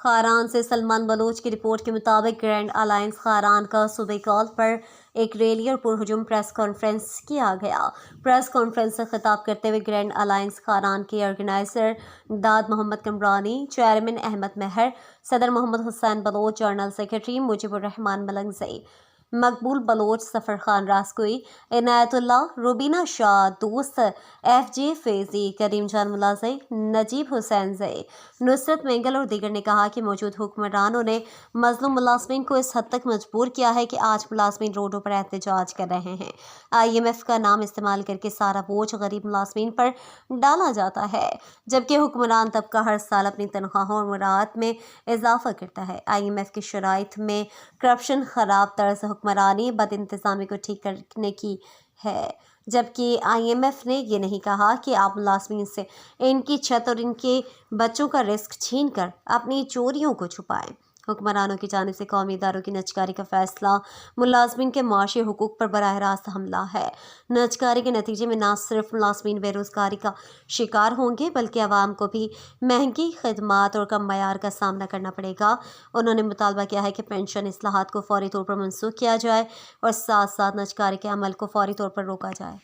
खारान से सलमान बलोच की रिपोर्ट के मुताबिक ग्रैंड अलायंस खारान का सूबे कॉल पर एक रैली और पुरहुजूम प्रेस कॉन्फ्रेंस किया गया। प्रेस कॉन्फ्रेंस से खिताब करते हुए ग्रैंड अलायंस खारान के ऑर्गेनाइजर दाद मोहम्मद कमरानी, चेयरमैन अहमद महर, सदर मोहम्मद हुसैन बलोच, जनरल सेक्रेटरी मुजीबुर रहमान मलंगज़ई, मकबूल बलोच, सफ़र खान रास्कोई, इनायतुल्लाह, रुबीना शाह, दोस्त FJ फैजी, करीम जान मुलाज़ई, नजीब हुसैन ज़ई, नुसरत मेंगल और दीगर ने कहा कि मौजूद हुक्मरानों ने मजलूम मुलाजमीन को इस हद तक मजबूर किया है कि आज मुलाजमीन रोडों पर एहतजाज कर रहे हैं। IMF का नाम इस्तेमाल करके सारा बोझ गरीब मुलाजमीन पर डाला जाता है, जबकि हुक्मरान तबका हर साल अपनी तनख्वाहों और मुराद में इजाफा करता है। IMF की शराइत में करप्शन, खराब तर्ज हुक्मरानी, बद इंतज़ामी को ठीक करने की है, जबकि IMF ने ये नहीं कहा कि आप मुलाजमीन से इनकी छत और इनके बच्चों का रिस्क छीन कर अपनी चोरियों को छुपाएं। हुक्मरानों की जानिब से कौमी इदारों की नजकारी का फैसला मुलाजमीन के माशी हुकूक पर बराह रास्त हमला है। नजकारी के नतीजे में न सिर्फ मुलाजमीन बेरोजगारी का शिकार होंगे बल्कि आवाम को भी महंगी खदमात और कम मयार का सामना करना पड़ेगा। उन्होंने मुतालबा किया है कि पेंशन इस्लाहात को फौरी तौर पर मनसूख किया जाए और साथ साथ नजकारी के अमल को फौरी तौर पर रोका जाए।